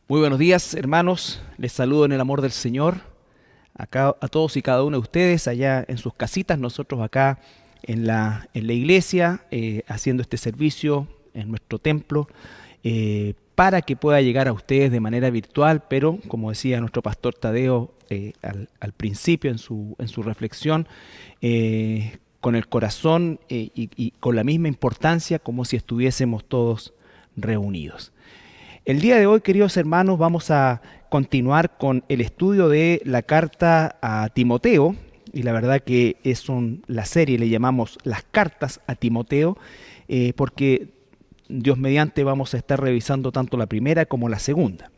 Muy buenos días, hermanos. Les saludo en el amor del Señor. Acá a todos y cada uno de ustedes allá en sus casitas, nosotros acá en la iglesia, haciendo este servicio en nuestro templo, para que pueda llegar a ustedes de manera virtual, pero como decía nuestro pastor Tadeo al principio en su reflexión, con el corazón y con la misma importancia como si estuviésemos todos reunidos. El día de hoy, queridos hermanos, vamos a continuar con el estudio de la carta a Timoteo, y la verdad que la serie le llamamos las cartas a Timoteo, porque Dios mediante vamos a estar revisando tanto la primera como la segunda.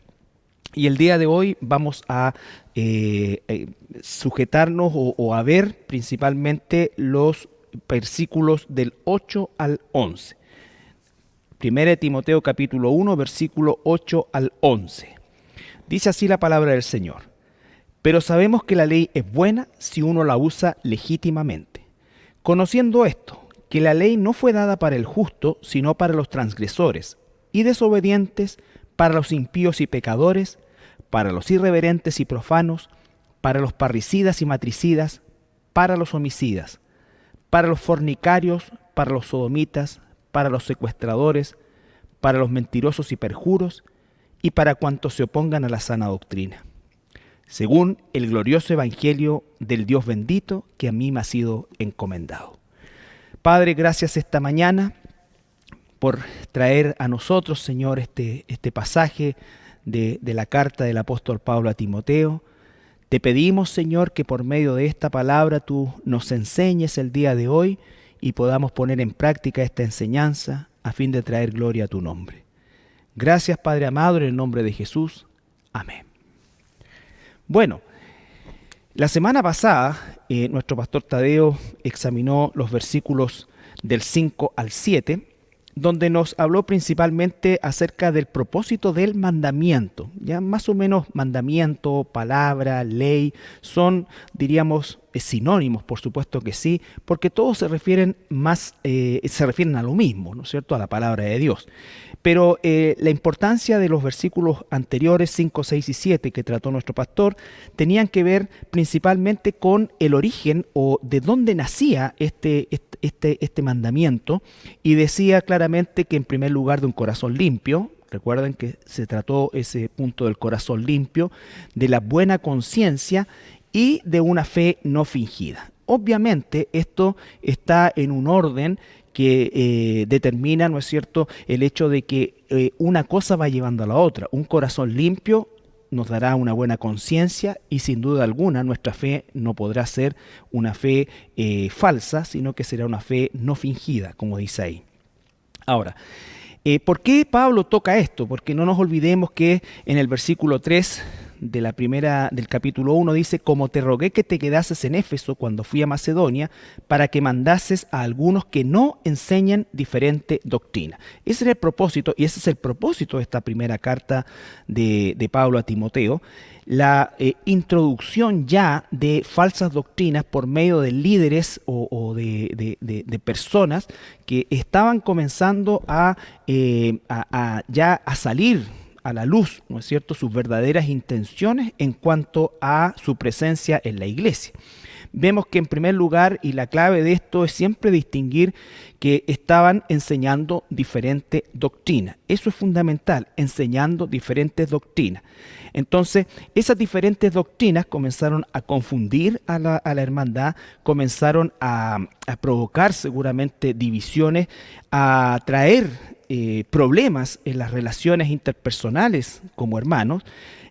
Y el día de hoy vamos a sujetarnos o a ver principalmente los versículos del 8 al 11. Primera de Timoteo capítulo 1, versículo 8 al 11. Dice así la palabra del Señor. Pero sabemos que la ley es buena si uno la usa legítimamente. Conociendo esto, que la ley no fue dada para el justo, sino para los transgresores y desobedientes, para los impíos y pecadores, para los irreverentes y profanos, para los parricidas y matricidas, para los homicidas, para los fornicarios, para los sodomitas, para los secuestradores, para los mentirosos y perjuros, y para cuantos se opongan a la sana doctrina, según el glorioso evangelio del Dios bendito que a mí me ha sido encomendado. Padre, gracias esta mañana por traer a nosotros, Señor, este pasaje de la carta del apóstol Pablo a Timoteo. Te pedimos, Señor, que por medio de esta palabra tú nos enseñes el día de hoy y podamos poner en práctica esta enseñanza a fin de traer gloria a tu nombre. Gracias, Padre amado, en el nombre de Jesús. Amén. Bueno, la semana pasada nuestro pastor Tadeo examinó los versículos del 5 al 7, donde nos habló principalmente acerca del propósito del mandamiento. Ya más o menos mandamiento, palabra, ley, son, diríamos, sinónimos, por supuesto que sí, porque todos se refieren a lo mismo, ¿no es cierto?, a la palabra de Dios. Pero la importancia de los versículos anteriores, 5, 6 y 7, que trató nuestro pastor, tenían que ver principalmente con el origen o de dónde nacía este mandamiento, y decía claramente que en primer lugar de un corazón limpio. Recuerden que se trató ese punto del corazón limpio, de la buena conciencia y de una fe no fingida. Obviamente esto está en un orden que determina, ¿no es cierto?, el hecho de que una cosa va llevando a la otra. Un corazón limpio nos dará una buena conciencia y sin duda alguna nuestra fe no podrá ser una fe falsa, sino que será una fe no fingida, como dice ahí. Ahora, ¿por qué Pablo toca esto? Porque no nos olvidemos que en el versículo 3 del capítulo 1 dice: como te rogué que te quedases en Éfeso cuando fui a Macedonia, para que mandases a algunos que no enseñen diferente doctrina. Ese era el propósito, y ese es el propósito de esta primera carta de Pablo a Timoteo, la introducción ya de falsas doctrinas por medio de líderes o de personas que estaban comenzando ya a salir a la luz, ¿no es cierto?, sus verdaderas intenciones en cuanto a su presencia en la iglesia. Vemos que en primer lugar, y la clave de esto es siempre distinguir que estaban enseñando diferente doctrina. Eso es fundamental, enseñando diferentes doctrinas. Entonces, esas diferentes doctrinas comenzaron a confundir a la hermandad, comenzaron a provocar seguramente divisiones, a traer problemas en las relaciones interpersonales como hermanos,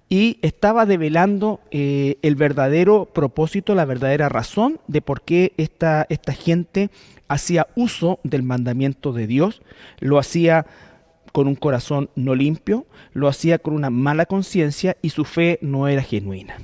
y estaba develando el verdadero propósito, la verdadera razón de por qué esta gente hacía uso del mandamiento de Dios. Lo hacía con un corazón no limpio, lo hacía con una mala conciencia y su fe no era genuina.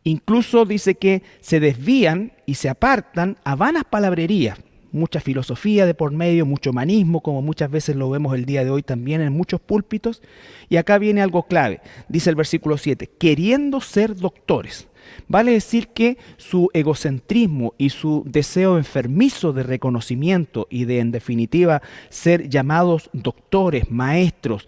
Incluso dice que se desvían y se apartan a vanas palabrerías. Mucha filosofía de por medio, mucho humanismo, como muchas veces lo vemos el día de hoy también en muchos púlpitos. Y acá viene algo clave, dice el versículo 7, queriendo ser doctores. Vale decir que su egocentrismo y su deseo enfermizo de reconocimiento y de, en definitiva, ser llamados doctores, maestros,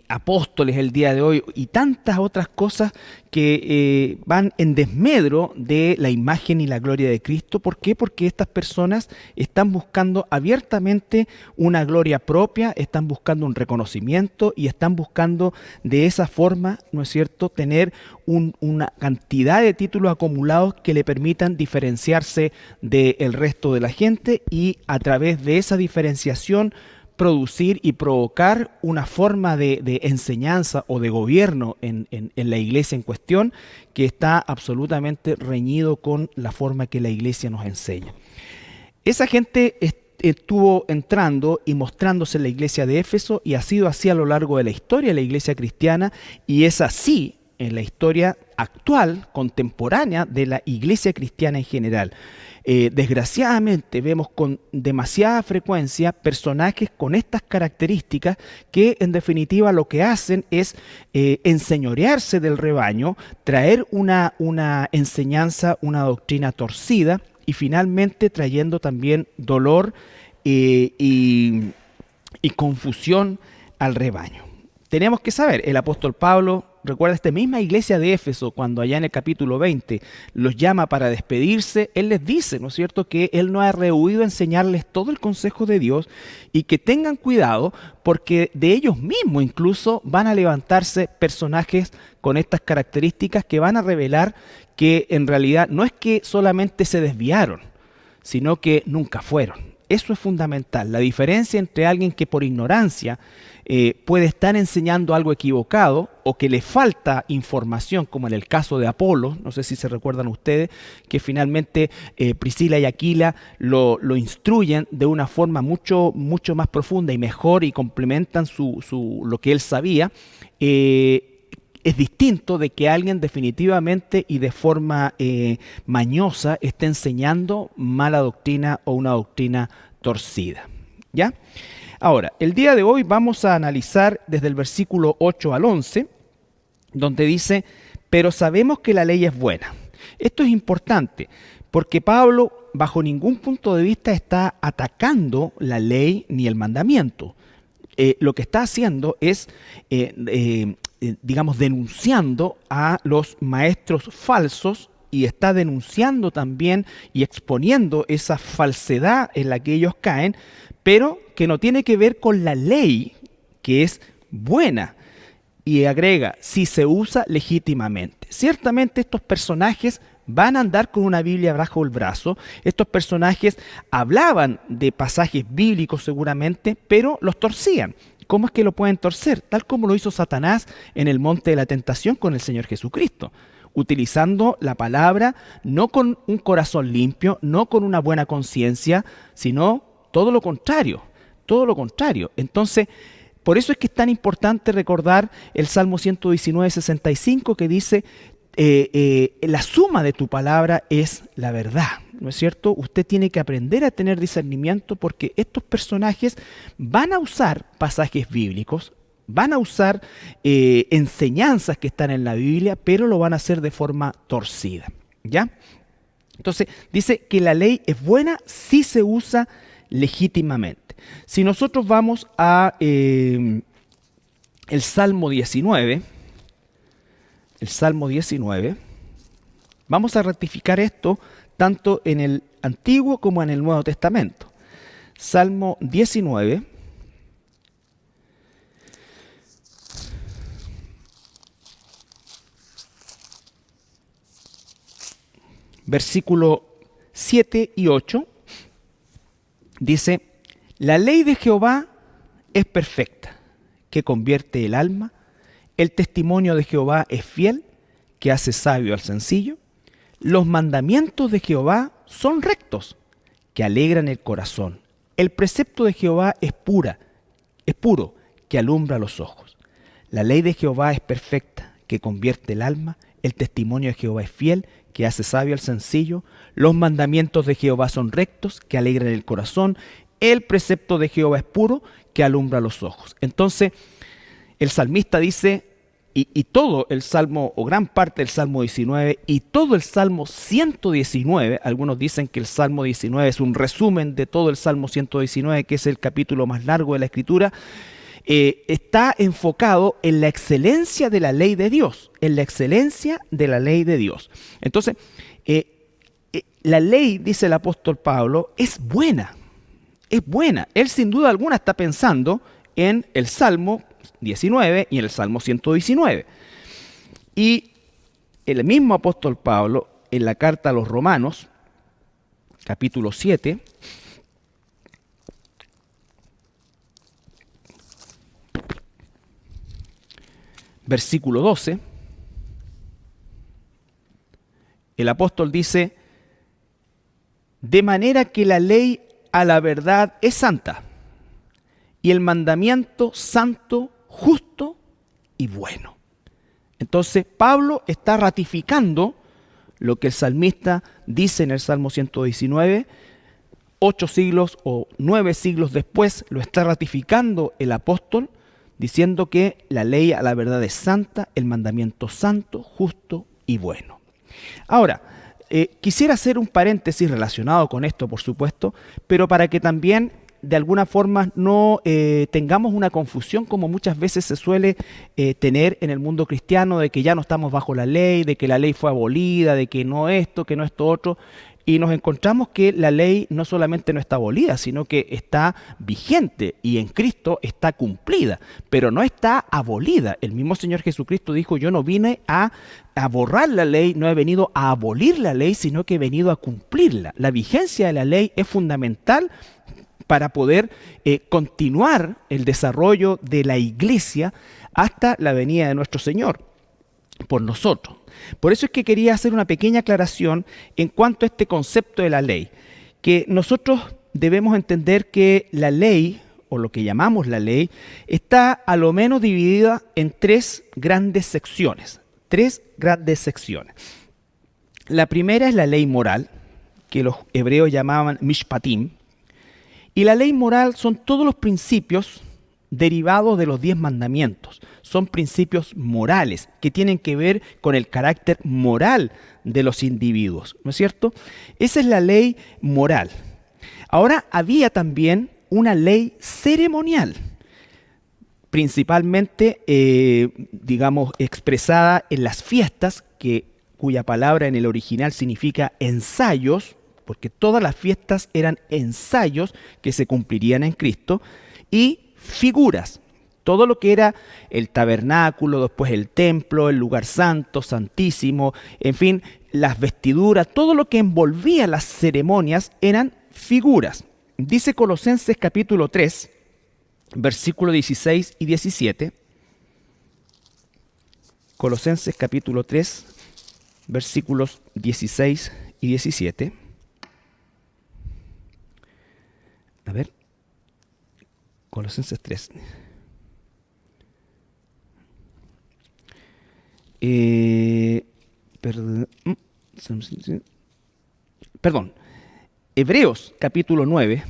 apóstoles el día de hoy y tantas otras cosas que van en desmedro de la imagen y la gloria de Cristo. ¿Por qué? Porque estas personas están buscando abiertamente una gloria propia, están buscando un reconocimiento y están buscando de esa forma, ¿no es cierto?, tener una cantidad de títulos acumulados que le permitan diferenciarse del resto de la gente y a través de esa diferenciación producir y provocar una forma de enseñanza o de gobierno en la iglesia en cuestión que está absolutamente reñido con la forma que la iglesia nos enseña. Esa gente estuvo entrando y mostrándose en la iglesia de Éfeso y ha sido así a lo largo de la historia de la iglesia cristiana y es así en la historia actual, contemporánea de la iglesia cristiana en general. Desgraciadamente vemos con demasiada frecuencia personajes con estas características que en definitiva lo que hacen es enseñorearse del rebaño, traer una enseñanza, una doctrina torcida y finalmente trayendo también dolor y confusión al rebaño. Tenemos que saber, el apóstol Pablo, recuerda esta misma iglesia de Éfeso, cuando allá en el capítulo 20 los llama para despedirse, él les dice, ¿no es cierto?, que él no ha rehuido enseñarles todo el consejo de Dios y que tengan cuidado porque de ellos mismos incluso van a levantarse personajes con estas características que van a revelar que en realidad no es que solamente se desviaron, sino que nunca fueron. Eso es fundamental, la diferencia entre alguien que por ignorancia puede estar enseñando algo equivocado o que le falta información, como en el caso de Apolo, no sé si se recuerdan ustedes, que finalmente Priscila y Aquila lo instruyen de una forma mucho más profunda y mejor y complementan lo que él sabía. Es distinto de que alguien definitivamente y de forma mañosa esté enseñando mala doctrina o una doctrina torcida. ¿Ya? Ahora, el día de hoy vamos a analizar desde el versículo 8 al 11, donde dice, pero sabemos que la ley es buena. Esto es importante, porque Pablo bajo ningún punto de vista está atacando la ley ni el mandamiento. Lo que está haciendo es digamos, denunciando a los maestros falsos y está denunciando también y exponiendo esa falsedad en la que ellos caen, pero que no tiene que ver con la ley, que es buena. Y agrega, si se usa legítimamente. Ciertamente estos personajes van a andar con una Biblia bajo el brazo. Estos personajes hablaban de pasajes bíblicos seguramente, pero los torcían. ¿Cómo es que lo pueden torcer? Tal como lo hizo Satanás en el monte de la tentación con el Señor Jesucristo, utilizando la palabra no con un corazón limpio, no con una buena conciencia, sino todo lo contrario, todo lo contrario. Entonces, por eso es que es tan importante recordar el Salmo 119:65 que dice, la suma de tu palabra es la verdad, ¿no es cierto? Usted tiene que aprender a tener discernimiento porque estos personajes van a usar pasajes bíblicos, van a usar enseñanzas que están en la Biblia, pero lo van a hacer de forma torcida, ¿ya? Entonces, dice que la ley es buena si se usa legítimamente. Si nosotros vamos a el Salmo 19, vamos a rectificar esto tanto en el Antiguo como en el Nuevo Testamento. Salmo 19, versículo 7 y 8, dice, la ley de Jehová es perfecta, que convierte el alma. El testimonio de Jehová es fiel, que hace sabio al sencillo. Los mandamientos de Jehová son rectos, que alegran el corazón. El precepto de Jehová es puro, que alumbra los ojos. La ley de Jehová es perfecta, que convierte el alma. El testimonio de Jehová es fiel, que hace sabio al sencillo. Los mandamientos de Jehová son rectos, que alegran el corazón. El precepto de Jehová es puro, que alumbra los ojos. Entonces, el salmista dice, y todo el Salmo, o gran parte del Salmo 19, y todo el Salmo 119, algunos dicen que el Salmo 19 es un resumen de todo el Salmo 119, que es el capítulo más largo de la Escritura, está enfocado en la excelencia de la ley de Dios, en la excelencia de la ley de Dios. Entonces, la ley, dice el apóstol Pablo, es buena, es buena. Él sin duda alguna está pensando en el Salmo 19 y en el Salmo 119. Y el mismo apóstol Pablo, en la carta a los Romanos, capítulo 7, versículo 12, el apóstol dice: de manera que la ley a la verdad es santa, y el mandamiento santo, justo y bueno. Entonces Pablo está ratificando lo que el salmista dice en el Salmo 119, 8 siglos o 9 siglos después lo está ratificando el apóstol, diciendo que la ley a la verdad es santa, el mandamiento santo, justo y bueno. Ahora, quisiera hacer un paréntesis relacionado con esto, por supuesto, pero para que también de alguna forma no tengamos una confusión como muchas veces se suele tener en el mundo cristiano, de que ya no estamos bajo la ley, de que la ley fue abolida, de que no esto, que no esto otro. Y nos encontramos que la ley no solamente no está abolida, sino que está vigente y en Cristo está cumplida, pero no está abolida. El mismo Señor Jesucristo dijo: yo no vine a borrar la ley, no he venido a abolir la ley, sino que he venido a cumplirla. La vigencia de la ley es fundamental para poder continuar el desarrollo de la iglesia hasta la venida de nuestro Señor por nosotros. Por eso es que quería hacer una pequeña aclaración en cuanto a este concepto de la ley, que nosotros debemos entender que la ley, o lo que llamamos la ley, está a lo menos dividida en 3 grandes secciones. 3 grandes secciones. La primera es la ley moral, que los hebreos llamaban mishpatim, y la ley moral son todos los principios derivados de los 10 mandamientos. Son principios morales que tienen que ver con el carácter moral de los individuos, ¿no es cierto? Esa es la ley moral. Ahora, había también una ley ceremonial, principalmente, digamos, expresada en las fiestas, cuya palabra en el original significa ensayos, porque todas las fiestas eran ensayos que se cumplirían en Cristo, y figuras, todo lo que era el tabernáculo, después el templo, el lugar santo, santísimo, en fin, las vestiduras, todo lo que envolvía las ceremonias eran figuras. Dice Colosenses capítulo 3, versículos 16 y 17. Colosenses capítulo 3, versículos 16 y 17. A ver, Colosenses 3. Perdón. Hebreos capítulo 9,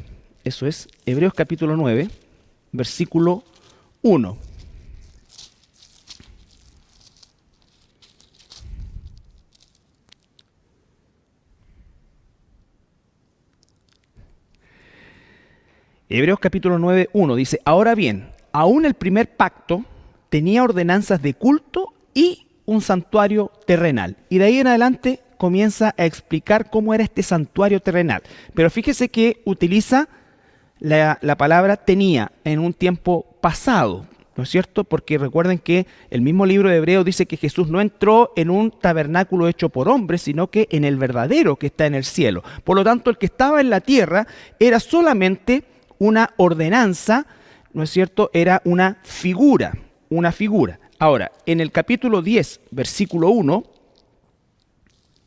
eso es, Hebreos capítulo 9, versículo 1. Hebreos capítulo 9, 1 dice: ahora bien, aún el primer pacto tenía ordenanzas de culto y un santuario terrenal. Y de ahí en adelante comienza a explicar cómo era este santuario terrenal. Pero fíjese que utiliza la palabra tenía en un tiempo pasado, ¿no es cierto? Porque recuerden que el mismo libro de Hebreos dice que Jesús no entró en un tabernáculo hecho por hombres, sino que en el verdadero que está en el cielo. Por lo tanto, el que estaba en la tierra era solamente una ordenanza, ¿no es cierto? Era una figura, una figura. Ahora, en el capítulo 10, versículo 1,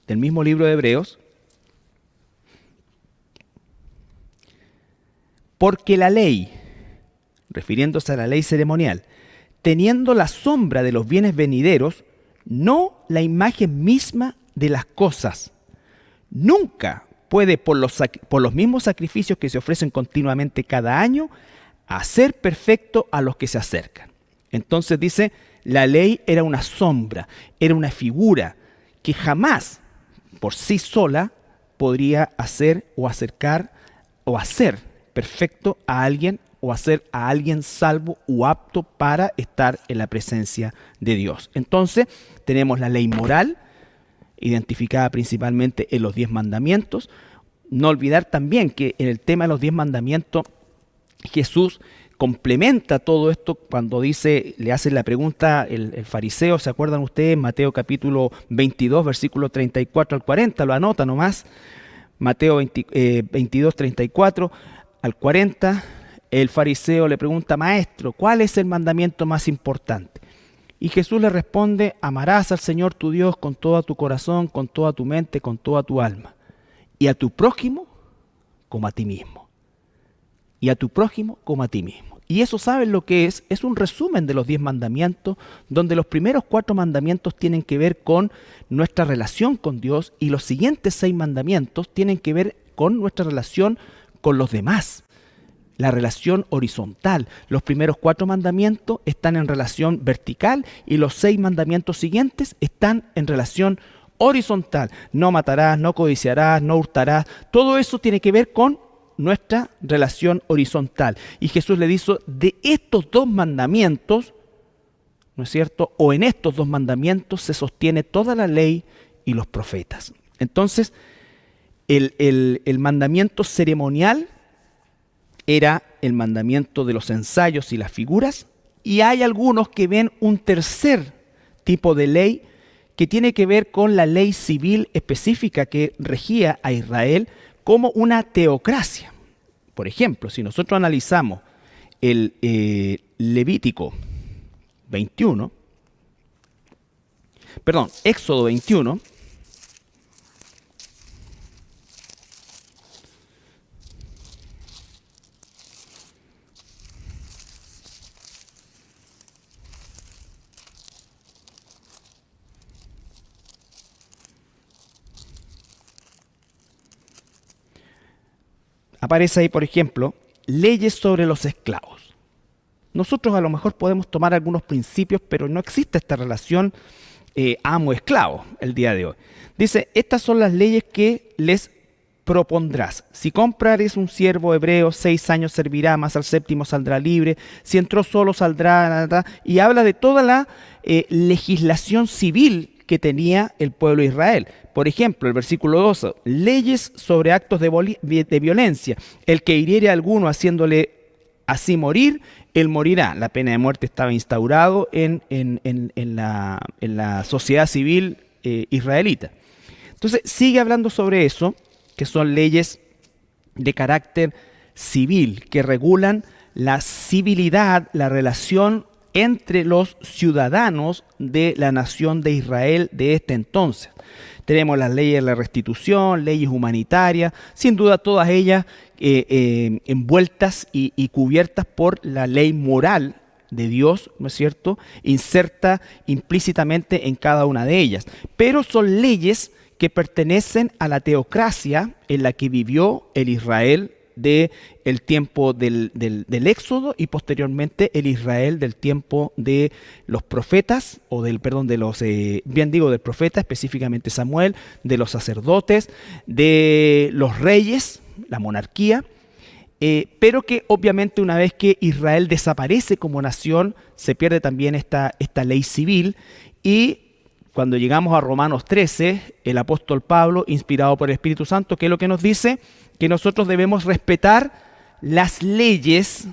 del mismo libro de Hebreos, porque la ley, refiriéndose a la ley ceremonial, teniendo la sombra de los bienes venideros, no la imagen misma de las cosas, nunca puede, por los mismos sacrificios que se ofrecen continuamente cada año, hacer perfecto a los que se acercan. Entonces dice, la ley era una sombra, era una figura que jamás por sí sola podría hacer o acercar o hacer perfecto a alguien o hacer a alguien salvo o apto para estar en la presencia de Dios. Entonces, tenemos la ley moral, identificada principalmente en los 10 mandamientos. No olvidar también que en el tema de los 10 mandamientos, Jesús complementa todo esto cuando dice, le hace la pregunta el fariseo, ¿se acuerdan ustedes? Mateo capítulo 22, versículo 34 al 40, lo anota nomás. Mateo 22, 34 al 40, el fariseo le pregunta, maestro, ¿cuál es el mandamiento más importante? Y Jesús le responde, amarás al Señor tu Dios con todo tu corazón, con toda tu mente, con toda tu alma, y a tu prójimo como a ti mismo. Y a tu prójimo como a ti mismo. Y eso, ¿saben lo que es? Es un resumen de los 10 mandamientos, donde los primeros 4 mandamientos tienen que ver con nuestra relación con Dios y los siguientes 6 mandamientos tienen que ver con nuestra relación con los demás. La relación horizontal. Los primeros 4 mandamientos están en relación vertical y los 6 mandamientos siguientes están en relación horizontal. No matarás, no codiciarás, no hurtarás. Todo eso tiene que ver con nuestra relación horizontal. Y Jesús le dice, de estos 2 mandamientos, ¿no es cierto? O en estos 2 mandamientos se sostiene toda la ley y los profetas. Entonces, el mandamiento ceremonial era el mandamiento de los ensayos y las figuras, y hay algunos que ven un tercer tipo de ley que tiene que ver con la ley civil específica que regía a Israel como una teocracia. Por ejemplo, si nosotros analizamos el Éxodo 21, aparece ahí, por ejemplo, leyes sobre los esclavos. Nosotros a lo mejor podemos tomar algunos principios, pero no existe esta relación amo-esclavo el día de hoy. Dice, estas son las leyes que les propondrás. Si comprares un siervo hebreo, 6 años servirá, más al 7º saldrá libre. Si entró solo saldrá, y habla de toda la legislación civil que tenía el pueblo de Israel. Por ejemplo, el versículo 12, leyes sobre actos de violencia. El que hiriere a alguno haciéndole así morir, él morirá. La pena de muerte estaba instaurado en la sociedad civil israelita. Entonces, sigue hablando sobre eso, que son leyes de carácter civil, que regulan la civilidad, la relación entre los ciudadanos de la nación de Israel de este entonces. Tenemos las leyes de la restitución, leyes humanitarias, sin duda todas ellas envueltas y cubiertas por la ley moral de Dios, ¿no es cierto?, inserta implícitamente en cada una de ellas. Pero son leyes que pertenecen a la teocracia en la que vivió el Israel del tiempo del Éxodo y posteriormente el Israel del tiempo de los profetas, del profeta, específicamente Samuel, de los sacerdotes, de los reyes, la monarquía, pero que obviamente una vez que Israel desaparece como nación, se pierde también esta ley civil. Y cuando llegamos a Romanos 13, el apóstol Pablo, inspirado por el Espíritu Santo, ¿qué es lo que nos dice? Que nosotros debemos respetar las leyes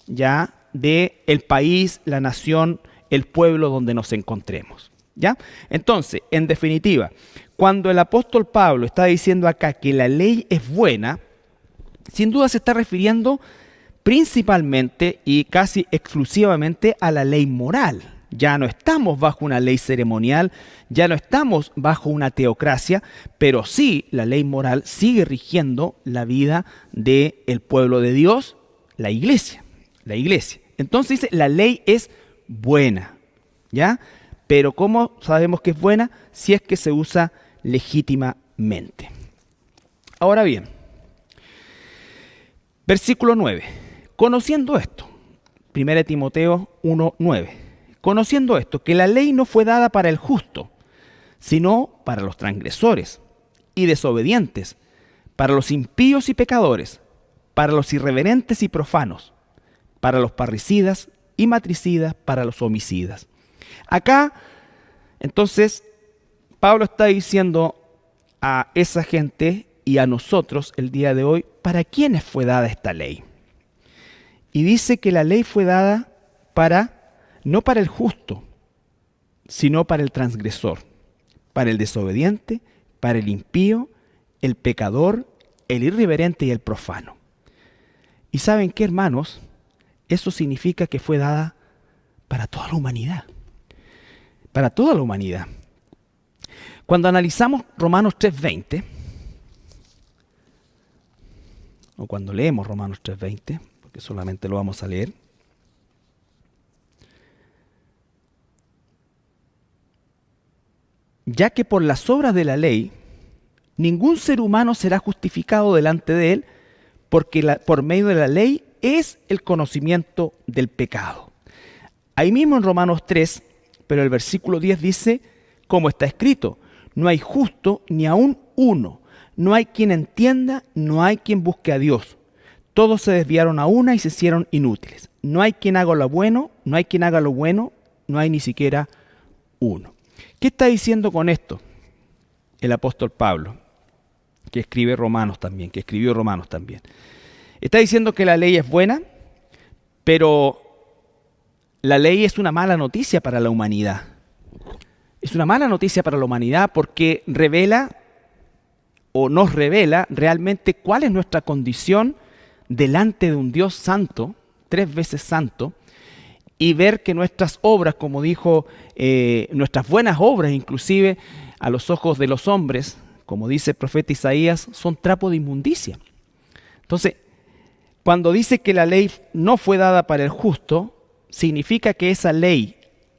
ya de el país, la nación, el pueblo donde nos encontremos, ¿ya? Entonces, en definitiva, cuando el apóstol Pablo está diciendo acá que la ley es buena, sin duda se está refiriendo principalmente y casi exclusivamente a la ley moral. Ya no estamos bajo una ley ceremonial, ya no estamos bajo una teocracia, pero sí la ley moral sigue rigiendo la vida del pueblo de Dios, la iglesia. Entonces dice, la ley es buena, ¿ya? Pero ¿cómo sabemos que es buena? Si es que se usa legítimamente. Ahora bien, versículo 9. Conociendo esto, 1 Timoteo 1:9. Conociendo esto, que la ley no fue dada para el justo, sino para los transgresores y desobedientes, para los impíos y pecadores, para los irreverentes y profanos, para los parricidas y matricidas, para los homicidas. Acá, entonces, Pablo está diciendo a esa gente y a nosotros el día de hoy, ¿para quiénes fue dada esta ley? Y dice que la ley fue dada no para el justo, sino para el transgresor, para el desobediente, para el impío, el pecador, el irreverente y el profano. ¿Y saben qué, hermanos? Eso significa que fue dada para toda la humanidad. Para toda la humanidad. Cuando analizamos Romanos 3:20, o cuando leemos Romanos 3:20, porque solamente lo vamos a leer, ya que por las obras de la ley, ningún ser humano será justificado delante de él, porque por medio de la ley es el conocimiento del pecado. Ahí mismo en Romanos 3, pero el versículo 10 dice, como está escrito, no hay justo ni aun uno, no hay quien entienda, no hay quien busque a Dios. Todos se desviaron a una y se hicieron inútiles. No hay quien haga lo bueno, no hay quien haga lo bueno, no hay ni siquiera uno. ¿Qué está diciendo con esto el apóstol Pablo, que escribió Romanos también? Está diciendo que la ley es buena, pero la ley es una mala noticia para la humanidad. Es una mala noticia para la humanidad porque revela o nos revela realmente cuál es nuestra condición delante de un Dios santo, 3 veces santo, y ver que nuestras obras, como dijo, nuestras buenas obras inclusive a los ojos de los hombres, como dice el profeta Isaías, son trapo de inmundicia. Entonces, cuando dice que la ley no fue dada para el justo, significa que esa ley,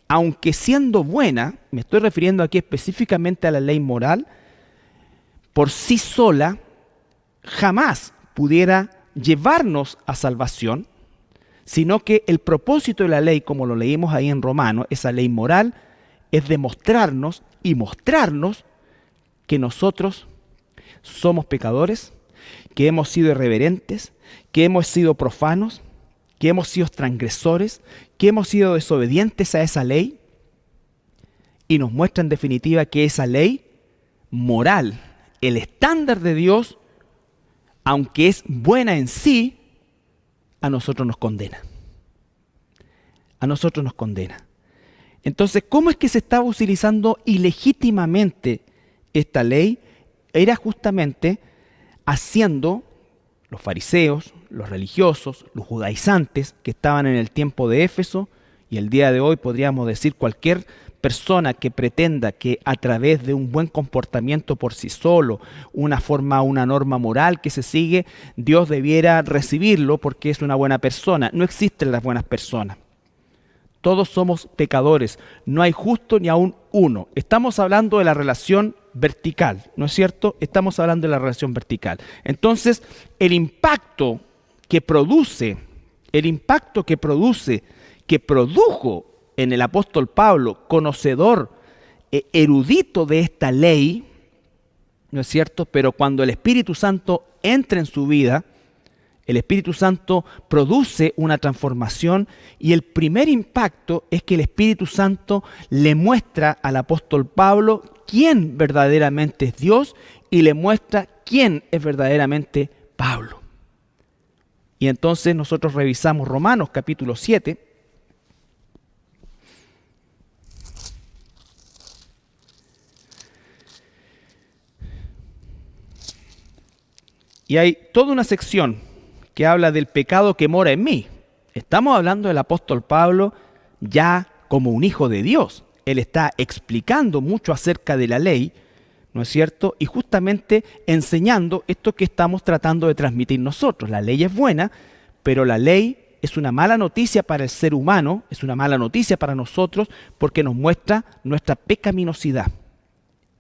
aunque siendo buena, me estoy refiriendo aquí específicamente a la ley moral, por sí sola jamás pudiera llevarnos a salvación, sino que el propósito de la ley, como lo leímos ahí en Romanos, esa ley moral, es demostrarnos y mostrarnos que nosotros somos pecadores, que hemos sido irreverentes, que hemos sido profanos, que hemos sido transgresores, que hemos sido desobedientes a esa ley, y nos muestra en definitiva que esa ley moral, el estándar de Dios, aunque es buena en sí, a nosotros nos condena. A nosotros nos condena. Entonces, ¿cómo es que se estaba utilizando ilegítimamente esta ley? Era justamente haciendo los fariseos, los religiosos, los judaizantes que estaban en el tiempo de Éfeso, y el día de hoy podríamos decir cualquier persona que pretenda que a través de un buen comportamiento por sí solo, una norma moral que se sigue, Dios debiera recibirlo porque es una buena persona. No existen las buenas personas. Todos somos pecadores. No hay justo ni aún uno. Estamos hablando de la relación vertical, ¿no es cierto? Estamos hablando de la relación vertical. Entonces, el impacto que produjo en el apóstol Pablo, conocedor, erudito de esta ley, ¿no es cierto? Pero cuando el Espíritu Santo entra en su vida, el Espíritu Santo produce una transformación, y el primer impacto es que el Espíritu Santo le muestra al apóstol Pablo quién verdaderamente es Dios y le muestra quién es verdaderamente Pablo. Y entonces nosotros revisamos Romanos capítulo 7, y hay toda una sección que habla del pecado que mora en mí. Estamos hablando del apóstol Pablo ya como un hijo de Dios. Él está explicando mucho acerca de la ley, ¿no es cierto? Y justamente enseñando esto que estamos tratando de transmitir nosotros. La ley es buena, pero la ley es una mala noticia para el ser humano, es una mala noticia para nosotros porque nos muestra nuestra pecaminosidad,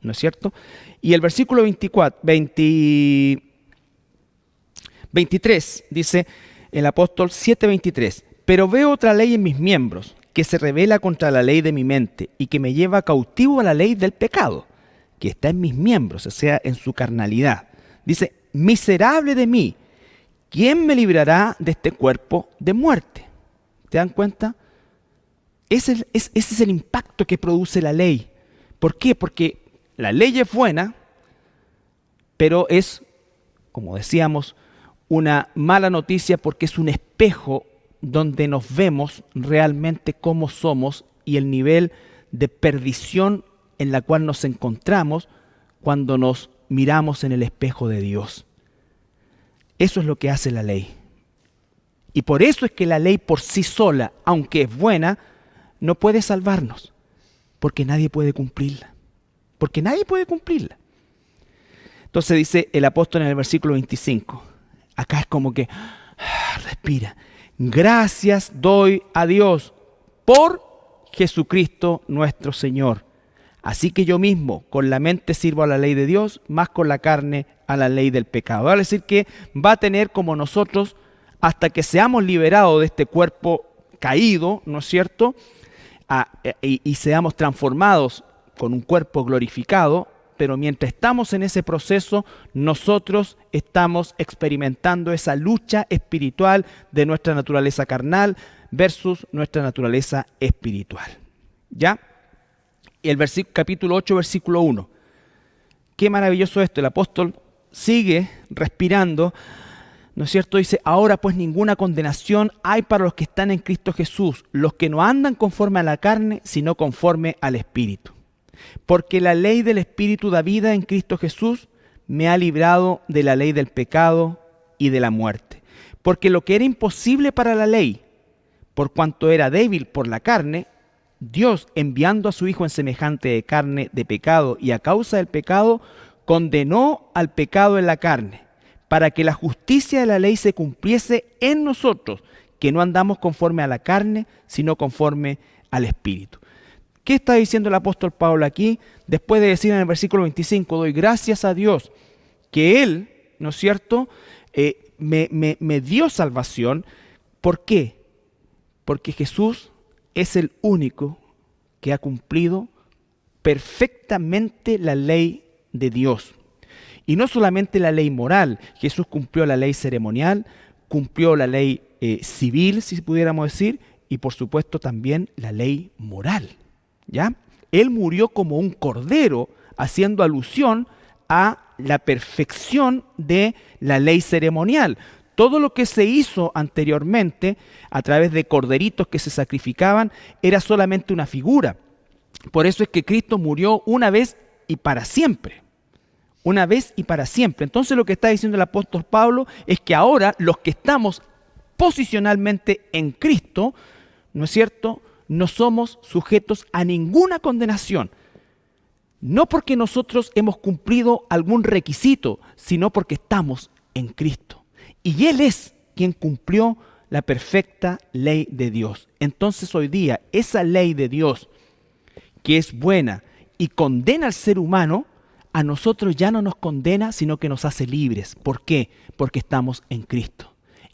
¿no es cierto? Y el versículo 23 dice el apóstol 7:23, pero veo otra ley en mis miembros que se rebela contra la ley de mi mente y que me lleva cautivo a la ley del pecado que está en mis miembros, o sea, en su carnalidad. Dice, miserable de mí, ¿quién me librará de este cuerpo de muerte? ¿Te dan cuenta? Ese es el impacto que produce la ley. ¿Por qué? Porque la ley es buena, pero es, como decíamos, una mala noticia porque es un espejo donde nos vemos realmente cómo somos y el nivel de perdición en la cual nos encontramos cuando nos miramos en el espejo de Dios. Eso es lo que hace la ley. Y por eso es que la ley por sí sola, aunque es buena, no puede salvarnos, porque nadie puede cumplirla. Porque nadie puede cumplirla. Entonces dice el apóstol en el versículo 25. Acá es como que respira. Gracias doy a Dios por Jesucristo nuestro Señor. Así que yo mismo con la mente sirvo a la ley de Dios, más con la carne a la ley del pecado. Va a decir que va a tener como nosotros hasta que seamos liberados de este cuerpo caído, ¿no es cierto? Y seamos transformados con un cuerpo glorificado, pero mientras estamos en ese proceso, nosotros estamos experimentando esa lucha espiritual de nuestra naturaleza carnal versus nuestra naturaleza espiritual. ¿Ya? Y el capítulo 8, versículo 1. Qué maravilloso esto. El apóstol sigue respirando, ¿no es cierto? Dice, ahora pues ninguna condenación hay para los que están en Cristo Jesús, los que no andan conforme a la carne, sino conforme al Espíritu. Porque la ley del Espíritu da vida en Cristo Jesús me ha librado de la ley del pecado y de la muerte. Porque lo que era imposible para la ley, por cuanto era débil por la carne, Dios, enviando a su Hijo en semejante de carne de pecado y a causa del pecado, condenó al pecado en la carne, para que la justicia de la ley se cumpliese en nosotros, que no andamos conforme a la carne, sino conforme al Espíritu. ¿Qué está diciendo el apóstol Pablo aquí? Después de decir en el versículo 25, doy gracias a Dios que Él, ¿no es cierto?, me dio salvación. ¿Por qué? Porque Jesús es el único que ha cumplido perfectamente la ley de Dios. Y no solamente la ley moral, Jesús cumplió la ley ceremonial, cumplió la ley civil, si pudiéramos decir, y por supuesto también la ley moral. ¿Ya? Él murió como un cordero, haciendo alusión a la perfección de la ley ceremonial. Todo lo que se hizo anteriormente a través de corderitos que se sacrificaban era solamente una figura. Por eso es que Cristo murió una vez y para siempre. Una vez y para siempre. Entonces lo que está diciendo el apóstol Pablo es que ahora los que estamos posicionalmente en Cristo, ¿no es cierto?, no somos sujetos a ninguna condenación. No porque nosotros hemos cumplido algún requisito, sino porque estamos en Cristo. Y Él es quien cumplió la perfecta ley de Dios. Entonces hoy día, esa ley de Dios, que es buena y condena al ser humano, a nosotros ya no nos condena, sino que nos hace libres. ¿Por qué? Porque estamos en Cristo.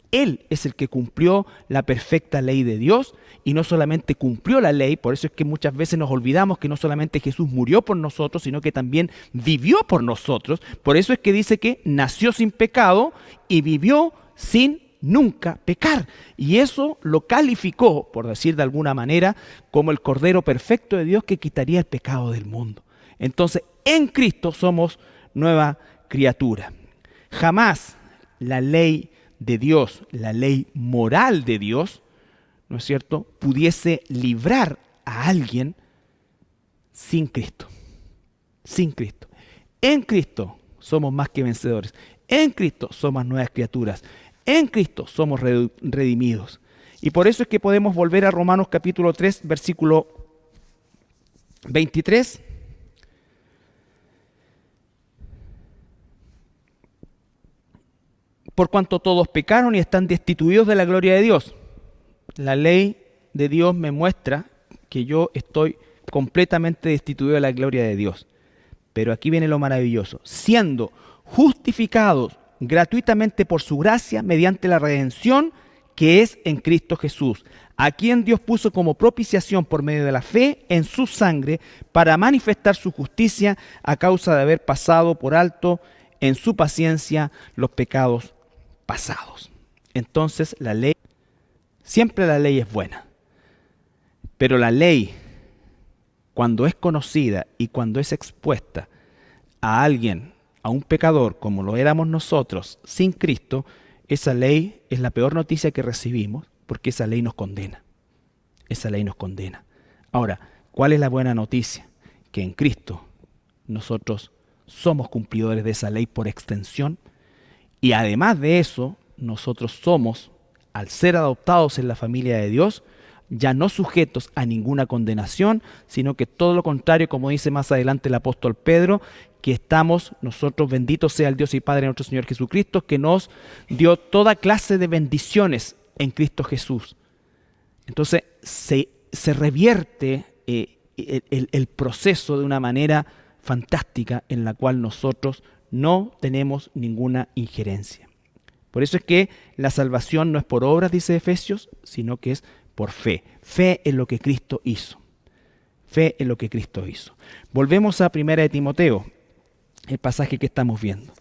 Él es el que cumplió la perfecta ley de Dios y no solamente cumplió la ley, por eso es que muchas veces nos olvidamos que no solamente Jesús murió por nosotros, sino que también vivió por nosotros. Por eso es que dice que nació sin pecado y vivió sin nunca pecar. Y eso lo calificó, por decir de alguna manera, como el Cordero perfecto de Dios que quitaría el pecado del mundo. Entonces, en Cristo somos nueva criatura. Jamás la ley de Dios, la ley moral de Dios, ¿no es cierto?, pudiese librar a alguien sin Cristo. Sin Cristo. En Cristo somos más que vencedores. En Cristo somos nuevas criaturas. En Cristo somos redimidos. Y por eso es que podemos volver a Romanos capítulo 3, versículo 23. Por cuanto todos pecaron y están destituidos de la gloria de Dios. La ley de Dios me muestra que yo estoy completamente destituido de la gloria de Dios. Pero aquí viene lo maravilloso. Siendo justificados gratuitamente por su gracia mediante la redención que es en Cristo Jesús, a quien Dios puso como propiciación por medio de la fe en su sangre para manifestar su justicia a causa de haber pasado por alto en su paciencia los pecados pasados. Entonces siempre la ley es buena, pero la ley, cuando es conocida y cuando es expuesta a alguien, a un pecador como lo éramos nosotros sin Cristo, esa ley es la peor noticia que recibimos, porque esa ley nos condena. Esa ley nos condena. Ahora, ¿cuál es la buena noticia? Que en Cristo nosotros somos cumplidores de esa ley por extensión, y además de eso, nosotros somos, al ser adoptados en la familia de Dios, ya no sujetos a ninguna condenación, sino que todo lo contrario, como dice más adelante el apóstol Pedro, que estamos nosotros, bendito sea el Dios y Padre de nuestro Señor Jesucristo, que nos dio toda clase de bendiciones en Cristo Jesús. Entonces se revierte el proceso de una manera fantástica en la cual nosotros no tenemos ninguna injerencia. Por eso es que la salvación no es por obras, dice Efesios, sino que es por fe. Fe en lo que Cristo hizo. Fe en lo que Cristo hizo. Volvemos a 1 de Timoteo, el pasaje que estamos viendo.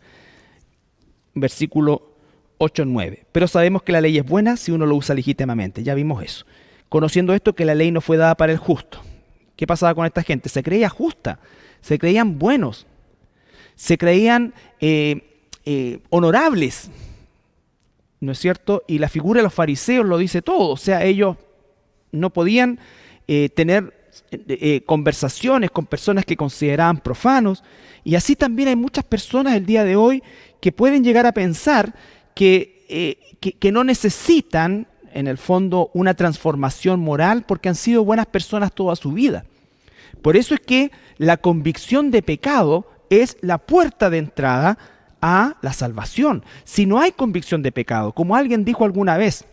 Versículo 8-9. Pero sabemos que la ley es buena si uno lo usa legítimamente. Ya vimos eso. Conociendo esto, que la ley no fue dada para el justo. ¿Qué pasaba con esta gente? Se creía justa, se creían buenos, se creían honorables, ¿no es cierto? Y la figura de los fariseos lo dice todo. O sea, ellos no podían tener conversaciones con personas que consideraban profanos. Y así también hay muchas personas el día de hoy que pueden llegar a pensar que no necesitan, en el fondo, una transformación moral porque han sido buenas personas toda su vida. Por eso es que la convicción de pecado es la puerta de entrada a la salvación. Si no hay convicción de pecado, como alguien dijo alguna vez,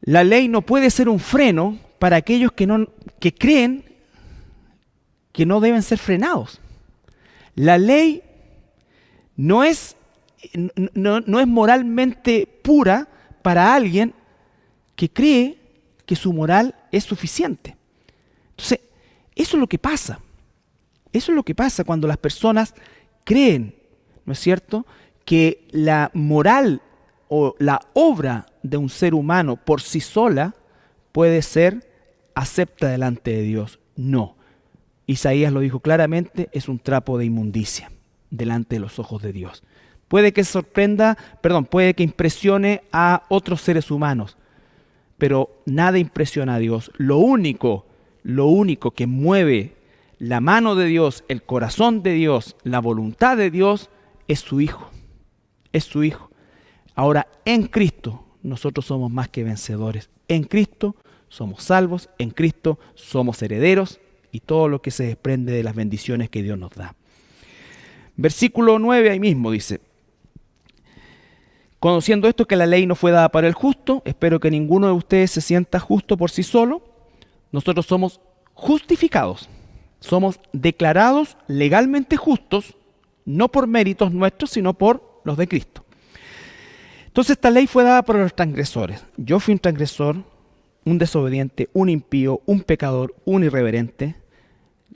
la ley no puede ser un freno para aquellos que creen que no deben ser frenados. La ley no es moralmente pura para alguien que cree que su moral es suficiente. Entonces, eso es lo que pasa. Eso es lo que pasa cuando las personas creen, ¿no es cierto?, que la moral o la obra de un ser humano por sí sola puede ser acepta delante de Dios. No. Isaías lo dijo claramente, es un trapo de inmundicia delante de los ojos de Dios. Puede que puede que impresione a otros seres humanos, pero nada impresiona a Dios. Lo único que mueve la mano de Dios, el corazón de Dios, la voluntad de Dios, es su Hijo. Es su Hijo. Ahora, en Cristo, nosotros somos más que vencedores. En Cristo somos salvos, en Cristo somos herederos y todo lo que se desprende de las bendiciones que Dios nos da. Versículo 9 ahí mismo dice: conociendo esto, que la ley no fue dada para el justo, espero que ninguno de ustedes se sienta justo por sí solo. Nosotros somos justificados, somos declarados legalmente justos, no por méritos nuestros, sino por los de Cristo. Entonces esta ley fue dada para los transgresores. Yo fui un transgresor, un desobediente, un impío, un pecador, un irreverente.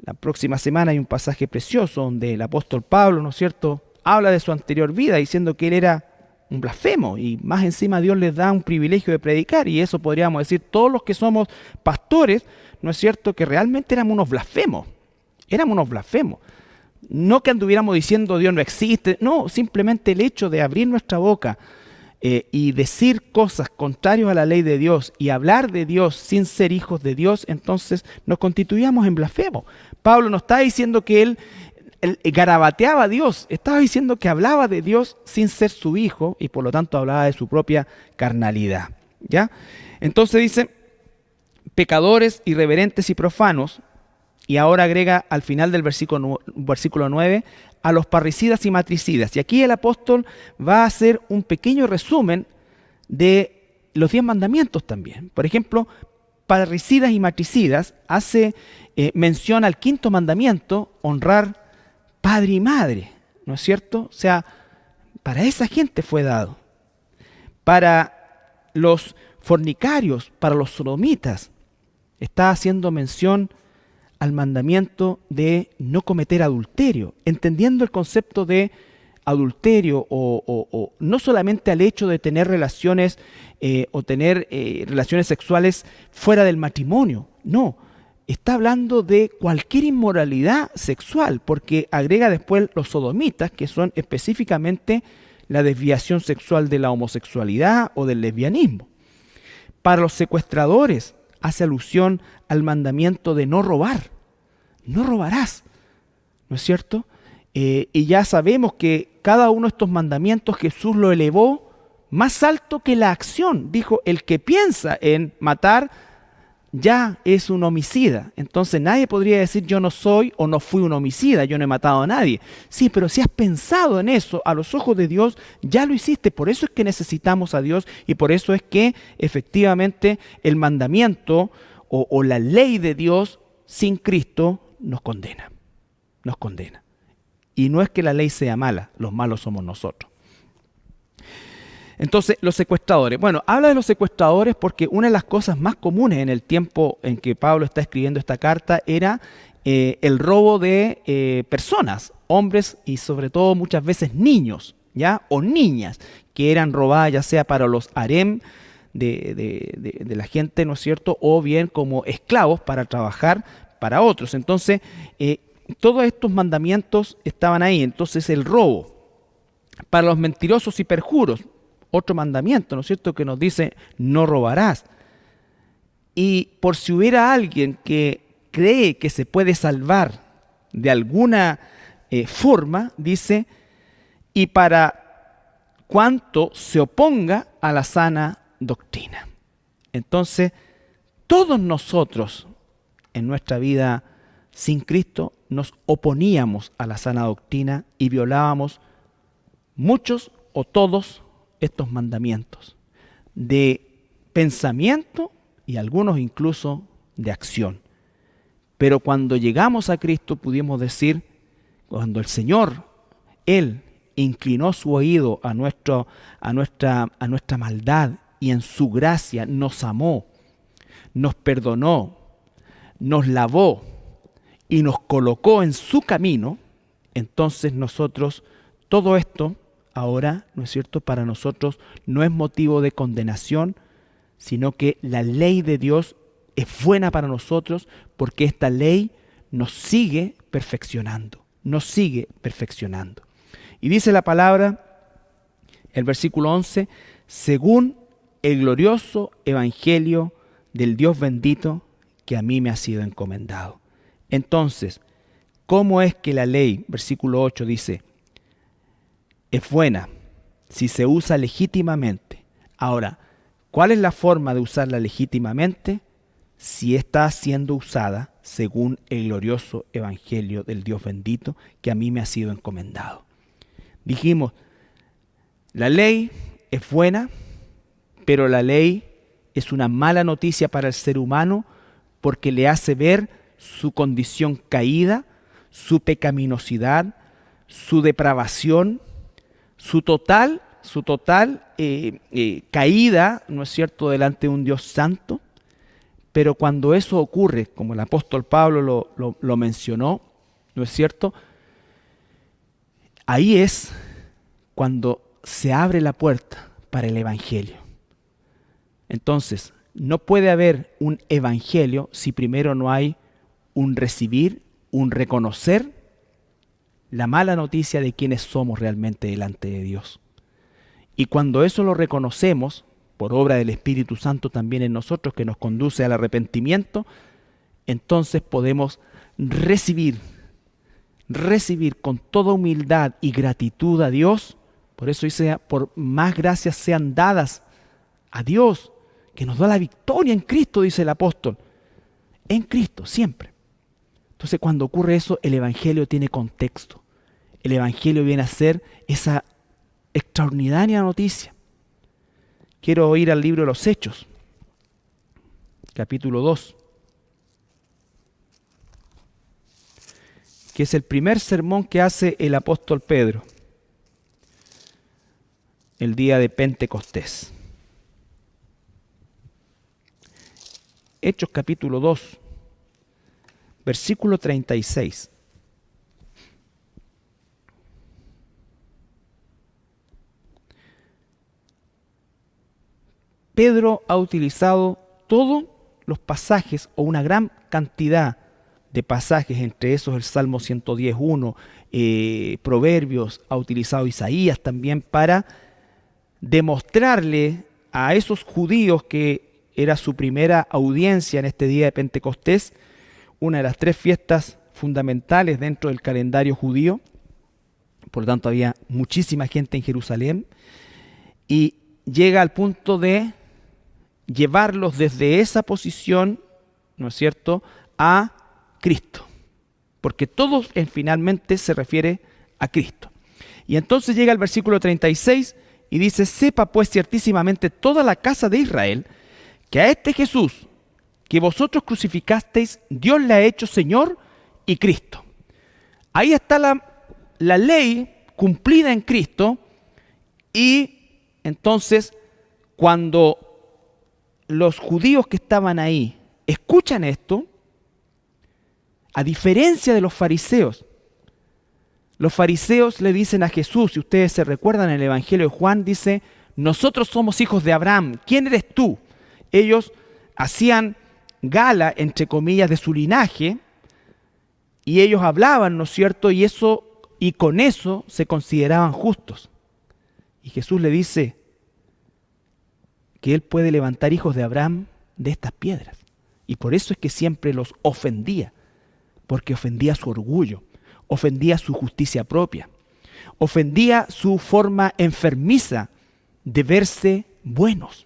La próxima semana hay un pasaje precioso donde el apóstol Pablo, ¿no es cierto?, habla de su anterior vida diciendo que él era un blasfemo y más encima Dios les da un privilegio de predicar, y eso podríamos decir todos los que somos pastores, ¿no es cierto?, que realmente éramos unos blasfemos. Éramos unos blasfemos. No que anduviéramos diciendo Dios no existe, no, simplemente el hecho de abrir nuestra boca y decir cosas contrarias a la ley de Dios y hablar de Dios sin ser hijos de Dios, entonces nos constituíamos en blasfemos. Pablo no está diciendo que él garabateaba a Dios, estaba diciendo que hablaba de Dios sin ser su hijo y por lo tanto hablaba de su propia carnalidad. ¿Ya? Entonces dice, pecadores, irreverentes y profanos, y ahora agrega al final del versículo 9, a los parricidas y matricidas. Y aquí el apóstol va a hacer un pequeño resumen de los 10 mandamientos también. Por ejemplo, parricidas y matricidas hace mención al 5.º mandamiento, honrar padre y madre, ¿no es cierto? O sea, para esa gente fue dado. Para los fornicarios, para los sodomitas, está haciendo mención al mandamiento de no cometer adulterio, entendiendo el concepto de adulterio o no solamente al hecho de tener relaciones o tener relaciones sexuales fuera del matrimonio, no. Está hablando de cualquier inmoralidad sexual, porque agrega después los sodomitas, que son específicamente la desviación sexual de la homosexualidad o del lesbianismo. Para los secuestradores hace alusión al mandamiento de no robar. No robarás, ¿no es cierto? Y ya sabemos que cada uno de estos mandamientos Jesús lo elevó más alto que la acción. Dijo, el que piensa en matar ya es un homicida. Entonces nadie podría decir yo no soy o no fui un homicida, yo no he matado a nadie. Sí, pero si has pensado en eso, a los ojos de Dios ya lo hiciste. Por eso es que necesitamos a Dios y por eso es que efectivamente el mandamiento o la ley de Dios sin Cristo nos condena. Nos condena. Y no es que la ley sea mala, los malos somos nosotros. Entonces, los secuestradores. Bueno, habla de los secuestradores porque una de las cosas más comunes en el tiempo en que Pablo está escribiendo esta carta era el robo de personas, hombres y sobre todo muchas veces niños, ¿ya? O niñas, que eran robadas ya sea para los harem de la gente, ¿no es cierto? O bien como esclavos para trabajar para otros. Entonces, todos estos mandamientos estaban ahí. Entonces, el robo. Para los mentirosos y perjuros, otro mandamiento, ¿no es cierto?, que nos dice, no robarás. Y por si hubiera alguien que cree que se puede salvar de alguna forma, dice, y para cuanto se oponga a la sana doctrina. Entonces, todos nosotros en nuestra vida sin Cristo nos oponíamos a la sana doctrina y violábamos muchos o todos estos mandamientos de pensamiento y algunos incluso de acción. Pero cuando llegamos a Cristo pudimos decir, cuando el Señor, Él inclinó su oído a nuestra maldad y en su gracia nos amó, nos perdonó, nos lavó y nos colocó en su camino, entonces nosotros, todo esto ahora, ¿no es cierto?, para nosotros no es motivo de condenación, sino que la ley de Dios es buena para nosotros porque esta ley nos sigue perfeccionando, nos sigue perfeccionando. Y dice la palabra, el versículo 11, según el glorioso evangelio del Dios bendito que a mí me ha sido encomendado. Entonces, ¿cómo es que la ley, versículo 8 dice, es buena si se usa legítimamente? Ahora, ¿cuál es la forma de usarla legítimamente? Si está siendo usada según el glorioso evangelio del Dios bendito que a mí me ha sido encomendado. Dijimos, la ley es buena, pero la ley es una mala noticia para el ser humano porque le hace ver su condición caída, su pecaminosidad, su depravación, su total caída, ¿no es cierto?, delante de un Dios santo. Pero cuando eso ocurre, como el apóstol Pablo lo mencionó, ¿no es cierto?, ahí es cuando se abre la puerta para el evangelio. Entonces, no puede haber un evangelio si primero no hay un recibir, un reconocer la mala noticia de quiénes somos realmente delante de Dios. Y cuando eso lo reconocemos, por obra del Espíritu Santo también en nosotros, que nos conduce al arrepentimiento, entonces podemos recibir con toda humildad y gratitud a Dios. Por eso dice, por más gracias sean dadas a Dios, que nos da la victoria en Cristo, dice el apóstol. En Cristo, siempre. Entonces, cuando ocurre eso, el Evangelio tiene contexto. El Evangelio viene a ser esa extraordinaria noticia. Quiero ir al libro de los Hechos, capítulo 2, que es el primer sermón que hace el apóstol Pedro el día de Pentecostés. Hechos capítulo 2, versículo 36. Pedro ha utilizado todos los pasajes o una gran cantidad de pasajes, entre esos el Salmo 110.1, Proverbios, ha utilizado Isaías también para demostrarle a esos judíos que era su primera audiencia en este día de Pentecostés, una de las 3 fiestas fundamentales dentro del calendario judío. Por lo tanto, había muchísima gente en Jerusalén y llega al punto de llevarlos desde esa posición, ¿no es cierto?, a Cristo, porque todo finalmente se refiere a Cristo. Y entonces llega el versículo 36 y dice: sepa pues ciertísimamente toda la casa de Israel que a este Jesús que vosotros crucificasteis, Dios le ha hecho Señor y Cristo. Ahí está la ley cumplida en Cristo. Y entonces, cuando los judíos que estaban ahí escuchan esto, a diferencia de los fariseos le dicen a Jesús, si ustedes se recuerdan en el Evangelio de Juan, dice: nosotros somos hijos de Abraham, ¿quién eres tú? Ellos hacían gala, entre comillas, de su linaje, y ellos hablaban, ¿no es cierto?, y con eso se consideraban justos. Y Jesús le dice que Él puede levantar hijos de Abraham de estas piedras. Y por eso es que siempre los ofendía, porque ofendía su orgullo, ofendía su justicia propia, ofendía su forma enfermiza de verse buenos.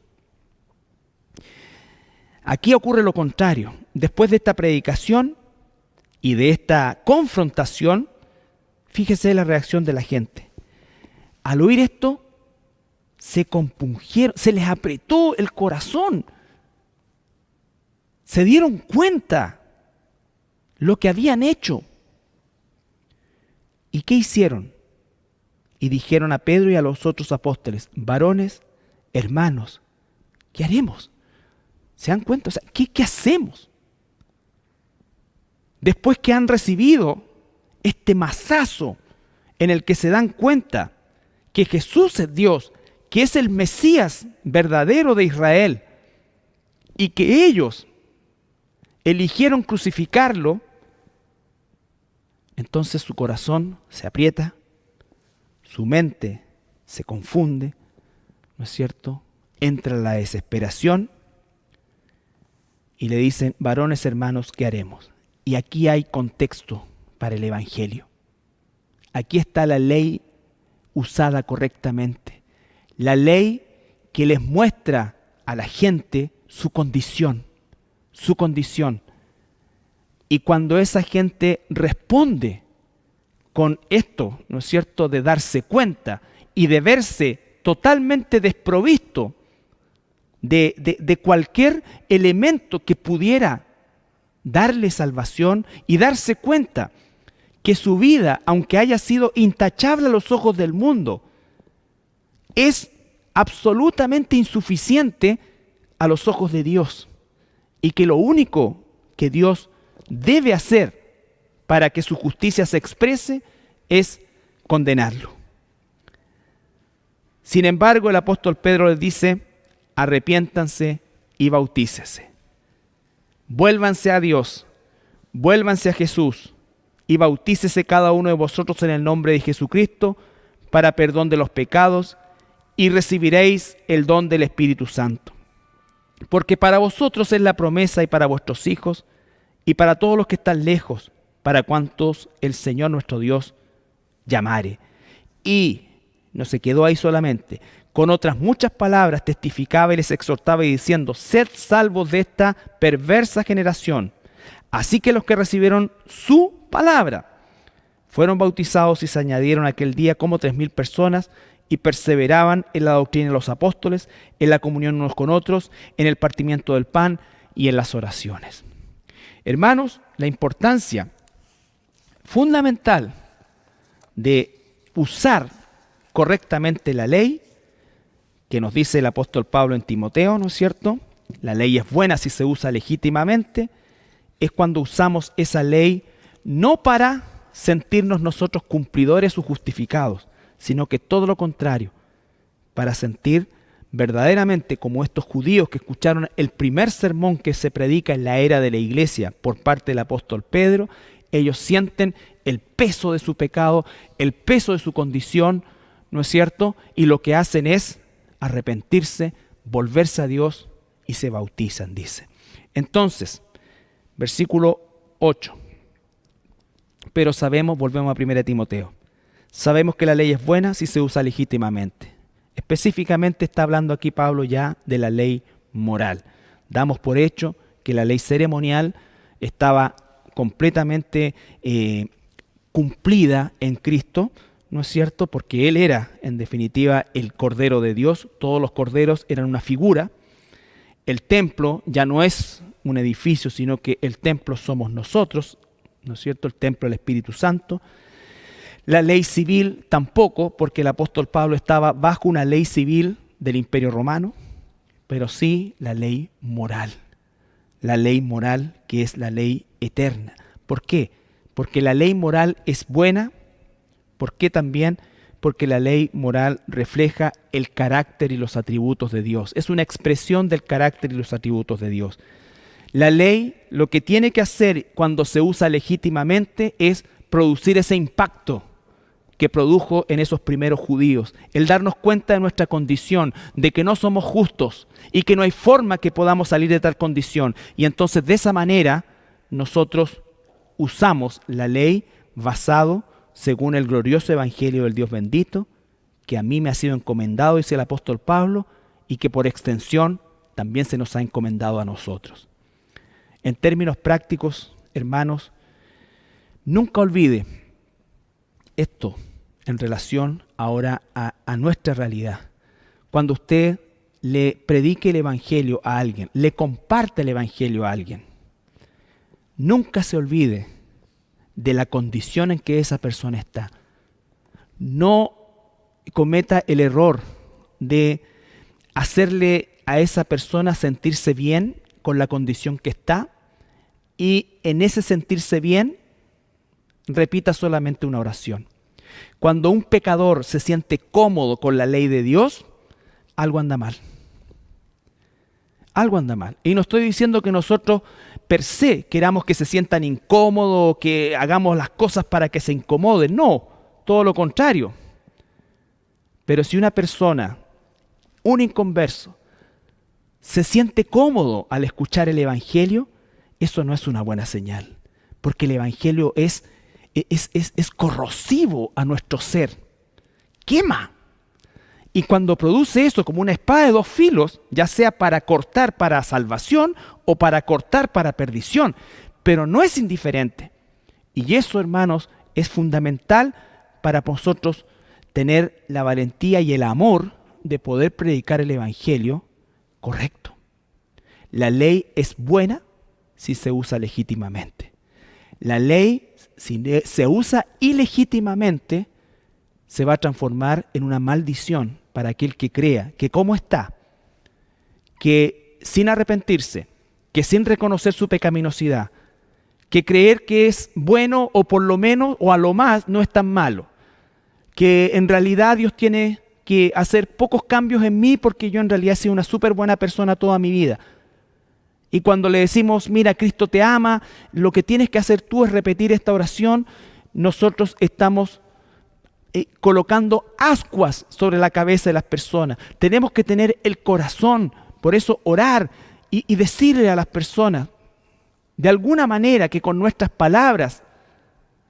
Aquí ocurre lo contrario. Después de esta predicación y de esta confrontación, fíjese la reacción de la gente. Al oír esto, se compungieron, se les apretó el corazón. Se dieron cuenta lo que habían hecho. ¿Y qué hicieron? Y dijeron a Pedro y a los otros apóstoles: varones, hermanos, ¿qué haremos? ¿Se dan cuenta? O sea, ¿qué hacemos? Después que han recibido este mazazo en el que se dan cuenta que Jesús es Dios, que es el Mesías verdadero de Israel, y que ellos eligieron crucificarlo, entonces su corazón se aprieta, su mente se confunde, ¿no es cierto? Entra la desesperación y le dicen: varones hermanos, ¿qué haremos? Y aquí hay contexto para el Evangelio. Aquí está la ley usada correctamente. La ley que les muestra a la gente su condición. Su condición. Y cuando esa gente responde con esto, ¿no es cierto?, de darse cuenta y de verse totalmente desprovisto de cualquier elemento que pudiera darle salvación, y darse cuenta que su vida, aunque haya sido intachable a los ojos del mundo, es absolutamente insuficiente a los ojos de Dios, y que lo único que Dios debe hacer para que su justicia se exprese es condenarlo. Sin embargo, el apóstol Pedro les dice: arrepiéntanse y bautícese. Vuélvanse a Dios, vuélvanse a Jesús y bautícese cada uno de vosotros en el nombre de Jesucristo para perdón de los pecados, y recibiréis el don del Espíritu Santo. Porque para vosotros es la promesa, y para vuestros hijos, y para todos los que están lejos, para cuantos el Señor nuestro Dios llamare. Y no se quedó ahí solamente. Con otras muchas palabras testificaba y les exhortaba diciendo: sed salvos de esta perversa generación. Así que los que recibieron su palabra fueron bautizados, y se añadieron aquel día como 3,000 personas, y perseveraban en la doctrina de los apóstoles, en la comunión unos con otros, en el partimiento del pan y en las oraciones. Hermanos, la importancia fundamental de usar correctamente la ley, que nos dice el apóstol Pablo en Timoteo, ¿no es cierto? La ley es buena si se usa legítimamente. Es cuando usamos esa ley no para sentirnos nosotros cumplidores o justificados, sino que todo lo contrario, para sentir verdaderamente como estos judíos que escucharon el primer sermón que se predica en la era de la iglesia por parte del apóstol Pedro, ellos sienten el peso de su pecado, el peso de su condición, ¿no es cierto? Y lo que hacen es arrepentirse, volverse a Dios y se bautizan, dice. Entonces, versículo 8. Pero sabemos, volvemos a 1 Timoteo, sabemos que la ley es buena si se usa legítimamente. Específicamente está hablando aquí Pablo ya de la ley moral. Damos por hecho que la ley ceremonial estaba completamente cumplida en Cristo, ¿no es cierto? Porque Él era, en definitiva, el Cordero de Dios. Todos los corderos eran una figura. El templo ya no es un edificio, sino que el templo somos nosotros, ¿no es cierto? El templo del Espíritu Santo. La ley civil tampoco, porque el apóstol Pablo estaba bajo una ley civil del Imperio Romano, pero sí la ley moral. La ley moral que es la ley eterna. ¿Por qué? Porque la ley moral es buena. ¿Por qué también? Porque la ley moral refleja el carácter y los atributos de Dios. Es una expresión del carácter y los atributos de Dios. La ley lo que tiene que hacer cuando se usa legítimamente es producir ese impacto que produjo en esos primeros judíos. El darnos cuenta de nuestra condición, de que no somos justos y que no hay forma que podamos salir de tal condición. Y entonces de esa manera nosotros usamos la ley basado según el glorioso evangelio del Dios bendito, que a mí me ha sido encomendado, dice el apóstol Pablo, y que por extensión también se nos ha encomendado a nosotros. En términos prácticos, hermanos, nunca olvide esto en relación ahora a nuestra realidad. Cuando usted le predique el evangelio a alguien, le comparte el evangelio a alguien, nunca se olvide de la condición en que esa persona está. No cometa el error de hacerle a esa persona sentirse bien con la condición que está y en ese sentirse bien repita solamente una oración. Cuando un pecador se siente cómodo con la ley de Dios, algo anda mal. Algo anda mal. Y no estoy diciendo que nosotros per se queramos que se sientan incómodos, que hagamos las cosas para que se incomoden. No, todo lo contrario. Pero si una persona, un inconverso, se siente cómodo al escuchar el evangelio, eso no es una buena señal. Porque el evangelio es corrosivo a nuestro ser. Quema. Y cuando produce eso como una espada de dos filos, ya sea para cortar para salvación o para cortar para perdición, pero no es indiferente. Y eso, hermanos, es fundamental para nosotros tener la valentía y el amor de poder predicar el evangelio correcto. La ley es buena si se usa legítimamente. La ley, si se usa ilegítimamente, se va a transformar en una maldición para aquel que crea que como está, que sin arrepentirse, que sin reconocer su pecaminosidad, que creer que es bueno o por lo menos o a lo más no es tan malo, que en realidad Dios tiene que hacer pocos cambios en mí porque yo en realidad he sido una súper buena persona toda mi vida. Y cuando le decimos, mira, Cristo te ama, lo que tienes que hacer tú es repetir esta oración, nosotros estamos colocando ascuas sobre la cabeza de las personas. Tenemos que tener el corazón, por eso orar y decirle a las personas, de alguna manera que con nuestras palabras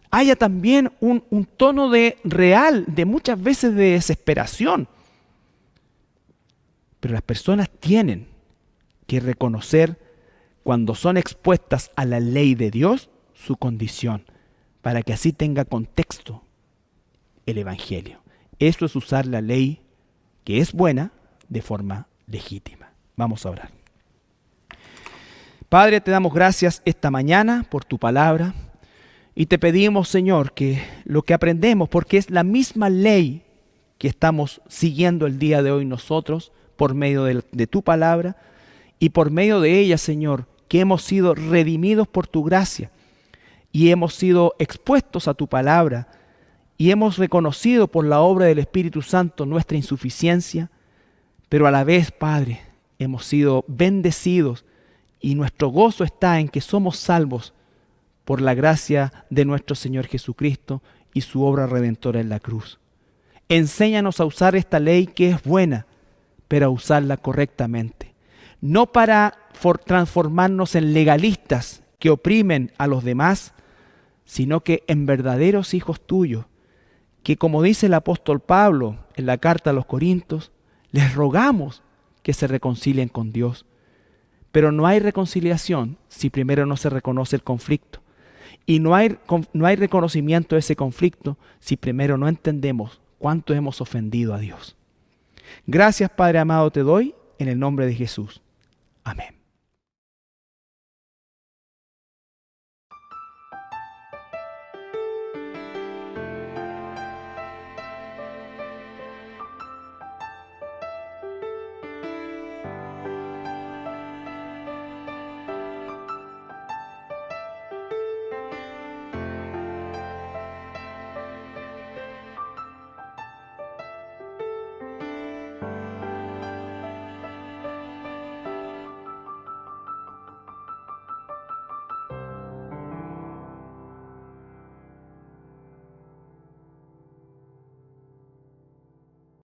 haya también un tono de real, de muchas veces de desesperación. Pero las personas tienen que reconocer cuando son expuestas a la ley de Dios su condición, para que así tenga contexto el evangelio. Eso es usar la ley que es buena de forma legítima. Vamos a orar. Padre, te damos gracias esta mañana por tu palabra y te pedimos, Señor, que lo que aprendemos, porque es la misma ley que estamos siguiendo el día de hoy nosotros por medio de tu palabra y por medio de ella, Señor, que hemos sido redimidos por tu gracia y hemos sido expuestos a tu palabra y hemos reconocido por la obra del Espíritu Santo nuestra insuficiencia. pero a la vez, Padre, hemos sido bendecidos y nuestro gozo está en que somos salvos por la gracia de nuestro Señor Jesucristo y su obra redentora en la cruz. Enséñanos a usar esta ley que es buena, pero a usarla correctamente. No para transformarnos en legalistas que oprimen a los demás, sino que en verdaderos hijos tuyos, que como dice el apóstol Pablo en la carta a los Corintios, les rogamos que se reconcilien con Dios. Pero no hay reconciliación si primero no se reconoce el conflicto. Y no hay reconocimiento de ese conflicto si primero no entendemos cuánto hemos ofendido a Dios. Gracias, Padre amado, te doy en el nombre de Jesús. Amén.